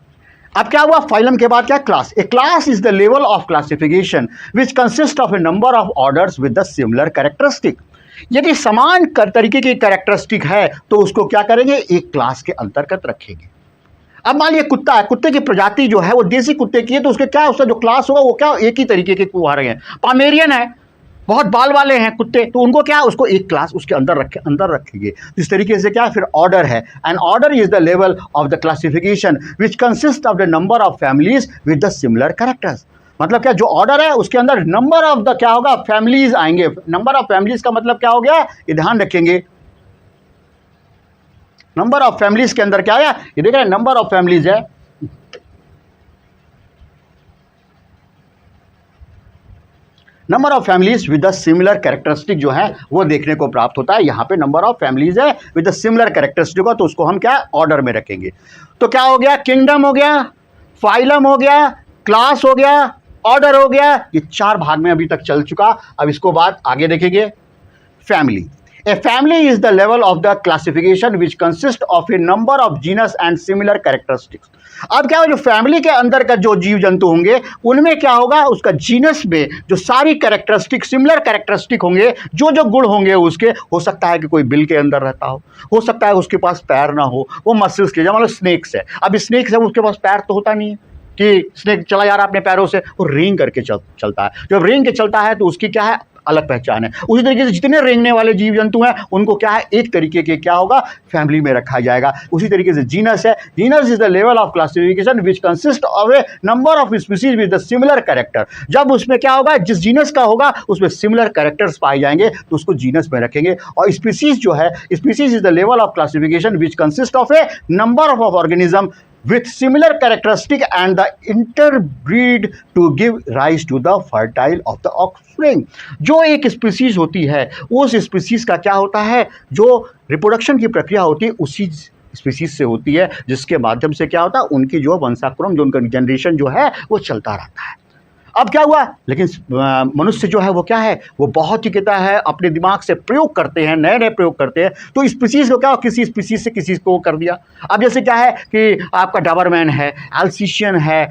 अब क्या हुआ? फाइलम के बाद क्या? Class. A class is the level of classification which consist of A number of orders with the similar characteristic. यदि समान तरीके की कैरेक्टरिस्टिक है तो उसको क्या करेंगे? एक क्लास के अंतर्गत रखेंगे। अब मान लिया कुत्ता है, कुत्ते की प्रजाति जो है वो देसी कुत्ते की है, तो उसके क्या? उसका जो क्लास होगा वो क्या? एक ही तरीके के कुत्ते हैं। पामेरियन है, बहुत बाल वाले हैं कुत्ते, तो उनको क्या? उसको एक क्लास उसके अंदर रखेंगे। इस तरीके से क्या? फिर ऑर्डर है। An order is the level of the classification which consist of the number of families with the similar characters. मतलब क्या? जो ऑर्डर है उसके अंदर नंबर ऑफ द क्या होगा? फैमिलीज आएंगे। नंबर ऑफ फैमिलीज का मतलब क्या हो गया? ये ध्यान रखेंगे। नंबर ऑफ फैमिलीज के अंदर क्या है? ये देख रहे हैं, नंबर ऑफ फैमिलीज है, number of families with the similar characteristic जो है वो देखने को प्राप्त होता है। यहाँ पे नंबर ऑफ फैमिलीज है विद द सिमिलर कैरेक्टरिस्टिक हो, तो उसको हम क्या? ऑर्डर में रखेंगे। तो क्या हो गया? किंगडम हो गया, फाइलम हो गया, क्लास हो गया, ऑर्डर हो गया। ये चार भाग में अभी तक चल चुका। अब इसको बाद आगे देखेंगे, family. A family is the level of the classification which consists of a number of genus and similar characteristics. अब क्या हो? जो फैमिली के अंदर का जो जीव जंतु होंगे उनमें क्या होगा? उसका जीनस में जो सारी कैरेक्टरिस्टिक, सिमिलर कैरेक्टरिस्टिक होंगे, जो गुण होंगे उसके, हो सकता है कि कोई बिल के अंदर रहता हो सकता है उसके पास पैर ना हो, वो मसल्स के, मतलब स्नेक्स है। अब स्नेक्स है, उसके पास पैर तो होता नहीं है कि स्नेक चला जा रहा है अपने पैरों से, वो रेंग करके चलता है। जब रेंग के चलता है तो उसकी क्या है? अलग पहचान है। उसी तरीके से जितने रेंगने वाले जीव जंतु हैं उनको क्या है, एक तरीके के क्या होगा, फैमिली में रखा जाएगा। उसी तरीके से जीनस है, genus is the level of classification which consist of A number of species with the similar character. जब उसमें क्या होगा, जिस जीनस का होगा उसमें सिमिलर कैरेक्टर्स पाए जाएंगे तो उसको जीनस में रखेंगे। और स्पीसीज जो है, species is the level of classification which consist of A number of organism with similar characteristic and the interbreed to give rise to the fertile of the offspring। जो एक स्पीसीज होती है उस स्पीसीज का क्या होता है, जो रिप्रोडक्शन की प्रक्रिया होती है उसी स्पीसीज से होती है, जिसके माध्यम से क्या होता है, उनकी जो वंशाक्रम, जो उनका जनरेशन जो है वो चलता रहता है। अब क्या हुआ, लेकिन मनुष्य जो है वो क्या है, वो बहुत ही कहता है अपने दिमाग से प्रयोग करते हैं, नए नए प्रयोग करते हैं। तो स्पीसीज को क्या, किसी स्पीसीज से किसी को कर दिया। अब जैसे क्या है कि आपका डॉबरमैन है, एल्सेशियन है,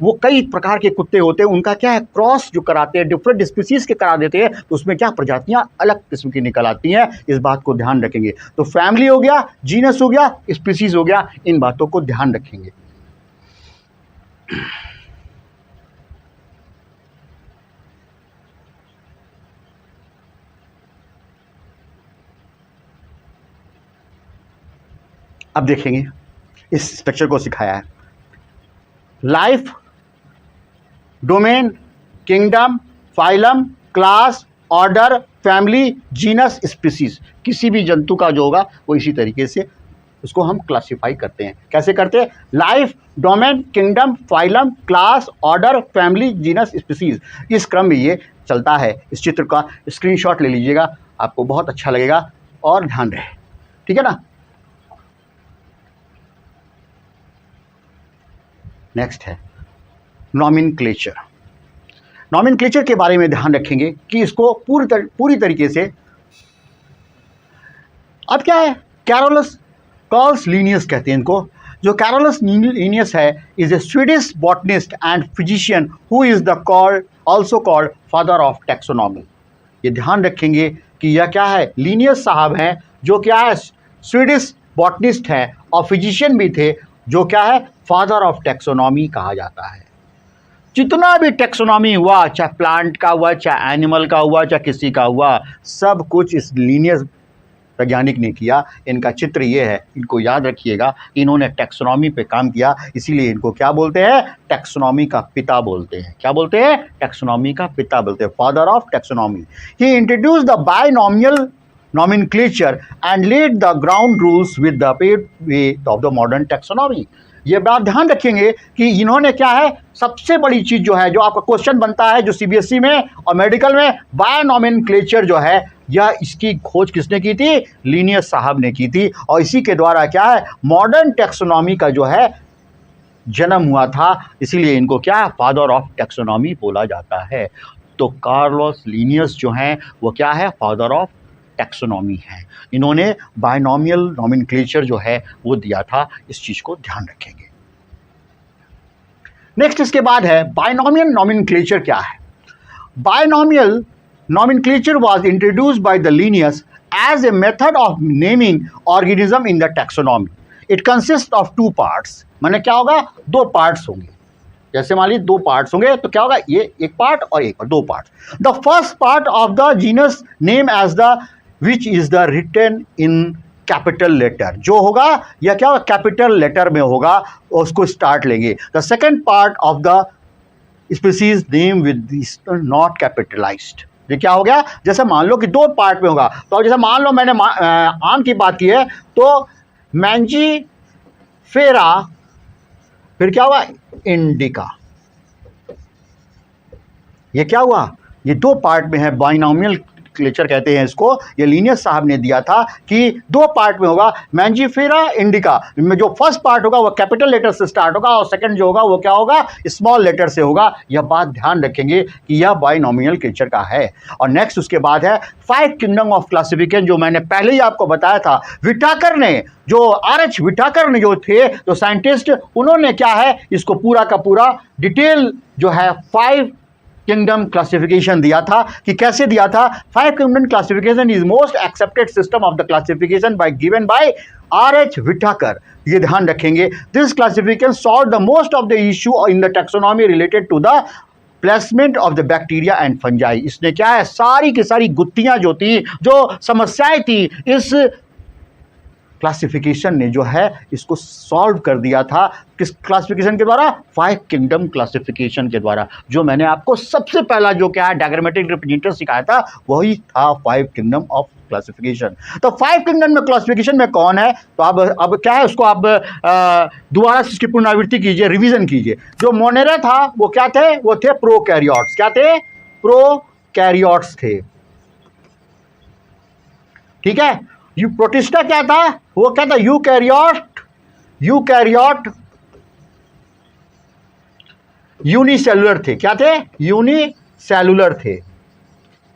वो कई प्रकार के कुत्ते होते हैं, उनका क्या है, क्रॉस जो कराते हैं, डिफरेंट स्पीसीज के करा देते हैं, तो उसमें क्या प्रजातियां अलग किस्म की निकल आती हैं। इस बात को ध्यान रखेंगे। तो फैमिली हो गया, जीनस हो गया, स्पीसीज हो गया, इन बातों को ध्यान रखेंगे। अब देखेंगे इस स्ट्रक्चर को सिखाया है, life, domain, kingdom, phylum, class, order, family, genus, species. किसी भी जंतु का जो होगा वो इसी तरीके से उसको हम क्लासिफाई करते हैं। कैसे करते हैं, life, domain, kingdom, phylum, class, order, family, genus, species. इस क्रम में ये चलता है। इस चित्र का स्क्रीनशॉट ले लीजिएगा, आपको बहुत अच्छा लगेगा और ध्यान रहे, ठीक है ना। नेक्स्ट है नॉमेनक्लेचर। नॉमेनक्लेचर के बारे में ध्यान रखेंगे कि इसको पूरी तरीके से, अब क्या है, कैरोलस लिनियस कहते हैं इनको। जो कैरोलस लिनियस है is a Swedish botanist and physician who is the also called father of taxonomy. ये ध्यान रखेंगे कि यह क्या है, लिनियस साहब हैं, जो क्या है, स्वीडिश बॉटनिस्ट हैं और फिजिशियन भी थे, जो क्या है, फादर ऑफ टैक्सोनॉमी कहा जाता है। जितना भी टैक्सोनॉमी हुआ, चाहे प्लांट का हुआ, चाहे एनिमल का हुआ, चाहे किसी का हुआ, सब कुछ इस लिनियस वैज्ञानिक ने किया। इनका चित्र ये है, इनको याद रखिएगा। इन्होंने टैक्सोनॉमी पे काम किया, इसीलिए इनको क्या बोलते हैं, टैक्सोनॉमी का पिता बोलते हैं। क्या बोलते हैं, टैक्सोनॉमी का पिता बोलते हैं, father of taxonomy. He introduced the binomial nomenclature and laid the ground rules with the pathway of the modern taxonomy। ये बात ध्यान रखेंगे कि इन्होंने क्या है, सबसे बड़ी चीज जो है, जो आपका क्वेश्चन बनता है जो सीबीएसई में और मेडिकल में, बायनॉमेनक्लेचर जो है, यह इसकी खोज किसने की थी, लिनियस साहब ने की थी। और इसी के द्वारा क्या है, मॉडर्न टैक्सोनॉमी का जो है जन्म हुआ था। इसीलिए इनको क्या, फादर ऑफ टैक्सोनॉमी बोला जाता है। तो कार्लोस लिनियस जो हैं वो क्या है, फादर ऑफ टैक्सोनॉमी है। इन्होंने बायनॉमियल नॉमेनक्लेचर जो है वो दिया था। इस चीज को ध्यान रखेंगे। नेक्स्ट इसके बाद है बायनॉमियल नॉमेनक्लेचर। क्या है, binomial nomenclature was introduced by the Linnaeus as a method of naming organism in the taxonomy. It consist of two parts. माने क्या होगा, दो पार्ट्स होंगे। जैसे मान लीजिए दो पार्ट्स होंगे, तो क्या होगा, ये एक पार्ट और एक, दो parts. The first part of the genus name as the which is the written in capital letter. जो होगा यह क्या होगा, कैपिटल लेटर में होगा, उसको स्टार्ट लेंगे। The second part of the species name with not capitalised. ये क्या हो गया, जैसे मान लो कि दो पार्ट में होगा, तो जैसे मान लो मैंने आम की बात की है, तो मैंजी फेरा, फिर क्या हुआ, इंडिका। ये क्या हुआ, ये दो पार्ट में है, बायनॉमियल क्लेचर कहते हैं इसको। ये लिनियस साहब ने दिया था कि दो पार्ट में होगा, मैंजीफेरा इंडिका में जो फर्स्ट पार्ट होगा वो कैपिटल लेटर से स्टार्ट होगा और सेकंड जो होगा वो क्या होगा, स्मॉल लेटर से होगा। यह बात ध्यान रखेंगे कि यह बायनॉमियल क्लेचर का है। और नेक्स्ट उसके बाद है 5 किंगडम ऑफ क्लासिफिकेशन, जो मैंने पहले ही आपको बताया था। विटाकर ने, जो आर.एच. विटाकर ने जो थे, जो साइंटिस्ट, उन्होंने क्या है, इसको पूरा का पूरा डिटेल जो है 5 किंगडम क्लासिफिकेशन दिया था। कि कैसे दिया था, 5 kingdom classification is most accepted system of the classification by given by R H. Whittaker. ये ध्यान रखेंगे, this classification solve the most of the issue in the taxonomy related to the placement of the bacteria and fungi. इसने क्या है, सारी की सारी गुत्थियां जो थी, जो समस्याएं थी, इस क्लासिफिकेशन ने जो है इसको सॉल्व कर दिया था। किस क्लासिफिकेशन के द्वारा? 5 किंगडम क्लासिफिकेशन के द्वारा। जो मैंने आपको सबसे पहला जो क्या है डायग्रामेटिक रिप्रेजेंटेशन सिखाया था, वही था 5 किंगडम ऑफ क्लासिफिकेशन। तो 5 किंगडम में क्लासिफिकेशन में कौन है, तो अब क्या है, उसको आप दोबारा से इसकी पुनरावृत्ति कीजिए, रिवीजन कीजिए। जो मोनेरा था वो क्या थे, वो थे प्रोकैरियोट्स। क्या थे? प्रोकैरियोट्स थे। ठीक है। प्रोटिस्टा क्या था, वो क्या था, यूकैरियोट यूनिसेलुलर थे। क्या थे? यूनिसेलुलर थे।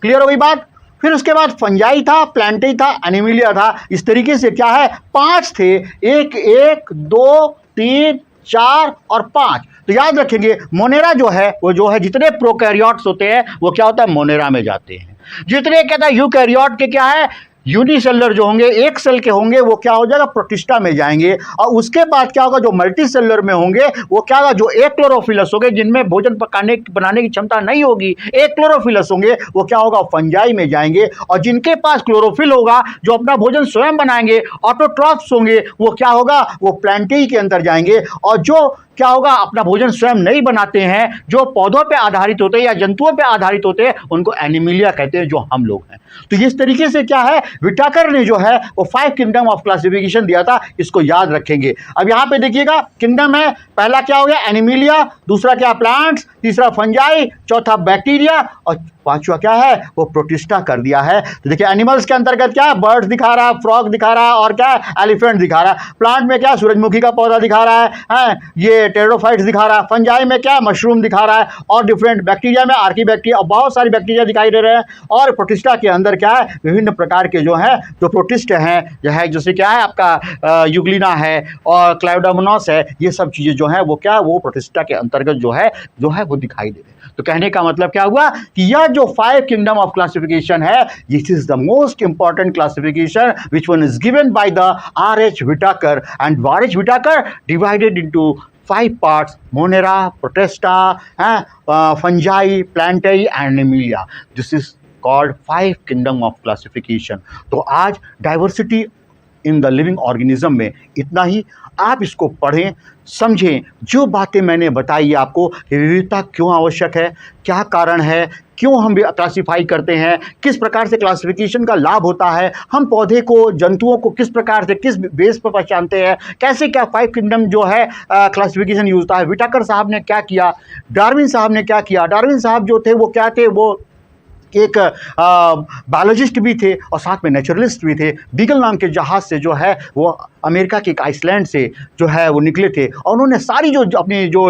क्लियर हो गई बात? फिर उसके बाद फंजाई था, प्लांटेई था, एनिमिलिया था। इस तरीके से क्या है, 5 थे, 1 2 3 4 और 5। तो याद रखेंगे मोनेरा जो है वो जो है जितने प्रोकैरियोट्स होते हैं वो क्या होता है, मोनेरा में जाते हैं। जितने कहता है यूकैरियोट के क्या है, यूनिसेलुलर जो होंगे, एक सेल के होंगे, वो क्या हो जाएगा, प्रोटिस्टा में जाएंगे। और उसके बाद क्या होगा, जो मल्टी सेलुलर में होंगे वो क्या होगा, जो एक क्लोरोफिलस होंगे, जिनमें भोजन बनाने की क्षमता नहीं होगी, एक क्लोरोफिलस होंगे, वो क्या होगा, फंजाई में जाएंगे। और जिनके पास क्लोरोफिल होगा, जो अपना भोजन स्वयं बनाएंगे, ऑटोट्रॉफ्स होंगे, वो क्या होगा, वो प्लांटेई के अंदर जाएंगे। और जो क्या होगा, अपना भोजन स्वयं नहीं बनाते हैं, जो पौधों पे आधारित होते हैं या जंतुओं पे आधारित होते हैं, उनको एनिमिलिया कहते हैं, जो हम लोग हैं। तो इस तरीके से क्या है, विटाकर ने जो है वो 5 किंगडम ऑफ क्लासिफिकेशन दिया था, इसको याद रखेंगे। अब यहां पे देखिएगा, किंगडम है, पहला क्या हो गया, एनिमिलिया, दूसरा क्या, प्लांट्स, तीसरा फंजाई, चौथा बैक्टीरिया, और पांचवा क्या है, वो प्रोटिस्टा कर दिया है। तो देखिए एनिमल्स के अंतर्गत क्या है, बर्ड्स दिखा रहा है, फ्रॉग दिखा रहा है, और क्या है, एलिफेंट दिखा रहा है। प्लांट में क्या, सूरजमुखी का पौधा दिखा रहा है, ये टेरोफाइट्स दिखा रहा है। फंजाई में क्या, मशरूम दिखा रहा है, और डिफरेंट बैक्टीरिया में आर्की बैक्टीरिया, और बहुत सारी बैक्टीरिया दिखाई दे रहे हैं। और प्रोटिस्टा के अंदर क्या है, विभिन्न प्रकार के जो है, जो प्रोटिस्ट हैं, जो है जैसे क्या है आपका यूग्लिना है और क्लाइडोमोनास है, ये सब चीज़ें जो है वो क्या, वो प्रोटिस्टा के अंतर्गत जो है वो दिखाई दे रहे हैं। तो कहने का मतलब क्या हुआ कि यह जो 5 किंगडम ऑफ क्लासिफिकेशन है, this is the most important classification which one is given by the R.H. Whitaker, and R.H. Whitaker divided into 5 parts: Monera, Protista, fungi, plantae, and Animalia. This is called 5 kingdom of classification. तो आज diversity in the living organism में इतना ही। आप इसको पढ़ें, समझें, जो बातें मैंने बताई आपको कि विविधता क्यों आवश्यक है, क्या कारण है, क्यों हम क्लासिफाई करते हैं, किस प्रकार से क्लासिफिकेशन का लाभ होता है, हम पौधे को, जंतुओं को किस प्रकार से, किस बेस पर पहचानते हैं, कैसे क्या 5 किंगडम जो है क्लासिफिकेशन यूज होता है। विटाकर साहब ने क्या किया, डार्विन साहब ने क्या किया। डार्विन साहब जो थे वो क्या थे, वो एक बायोलॉजिस्ट भी थे और साथ में नेचुरलिस्ट भी थे। बीगल नाम के जहाज़ से जो है वो अमेरिका के एक आइसलैंड से जो है वो निकले थे, और उन्होंने सारी जो अपनी जो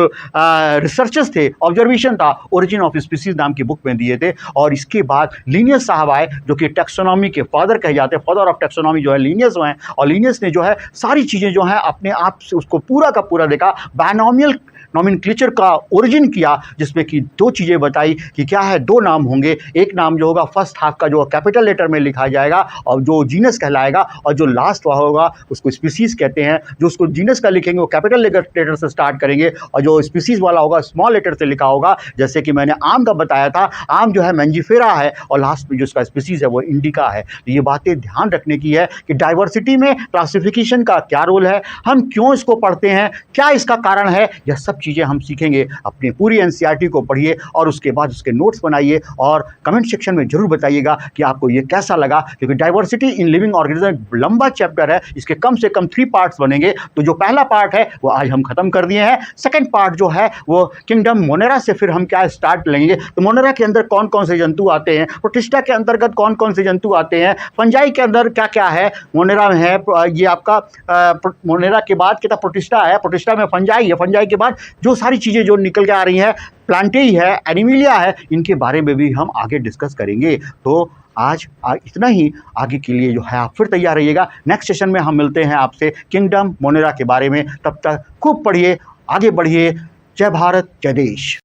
रिसर्चेस थे, ऑब्जर्वेशन था, ओरिजिन ऑफ स्पीसीज नाम की बुक में दिए थे। और इसके बाद लीनियस साहब आए, जो कि टैक्सोनॉमी के फादर कहे जाते हैं, फादर ऑफ टैक्सोनॉमी जो है लीनियस हैं। और लीनियस ने जो है सारी चीज़ें जो हैं अपने आप से उसको पूरा का पूरा देखा, बायनॉमियल नॉमेनक्लेचर का ओरिजिन किया, जिसमें कि 2 चीज़ें बताई कि क्या है, 2 नाम होंगे। एक नाम जो होगा फर्स्ट हाफ का जो कैपिटल लेटर में लिखा जाएगा और जो जीनस कहलाएगा, और जो लास्ट हुआ होगा उसको स्पीसीज कहते हैं। जो उसको जीनस का लिखेंगे वो कैपिटल लेटर से स्टार्ट करेंगे, और जो स्पीसीज वाला होगा स्मॉल लेटर से लिखा होगा। जैसे कि मैंने आम का बताया था, आम जो है मैंजीफेरा है, और लास्ट में जो उसका स्पीसीज है वो इंडिका है। तो ये बातें ध्यान रखने की है कि डाइवर्सिटी में क्लासिफिकेशन का क्या रोल है, हम क्यों इसको पढ़ते हैं, क्या इसका कारण है, यह सब चीज़ें हम सीखेंगे। अपनी पूरी NCERT को पढ़िए और उसके बाद उसके नोट्स बनाइए, और कमेंट सेक्शन में जरूर बताइएगा कि आपको ये कैसा लगा। क्योंकि डाइवर्सिटी इन लिविंग ऑर्गेनिज्म लंबा चैप्टर है, इसके कम से कम 3 पार्ट्स बनेंगे। तो जो पहला पार्ट है वो आज हम खत्म कर दिए हैं। सेकंड पार्ट जो है वो किंगडम मोनेरा से फिर हम क्या स्टार्ट लेंगे। तो मोनेरा के अंदर कौन कौन से जंतु आते हैं, प्रोटिस्टा के अंतर्गत कौन कौन से जंतु आते हैं, फंजाई के अंदर क्या क्या है, मोनेरा में है ये आपका मोनेरा के बाद क्या प्रोटिस्टा है, प्रोटिस्टा में फंजाई है, फंजाई के बाद जो सारी चीज़ें जो निकल के आ रही हैं, प्लांटेई है, एनिमिलिया है, इनके बारे में भी हम आगे डिस्कस करेंगे। तो आज इतना ही। आगे के लिए जो है आप फिर तैयार रहिएगा। नेक्स्ट सेशन में हम मिलते हैं आपसे किंगडम मोनेरा के बारे में। तब तक खूब पढ़िए, आगे बढ़िए। जय भारत, जय देश।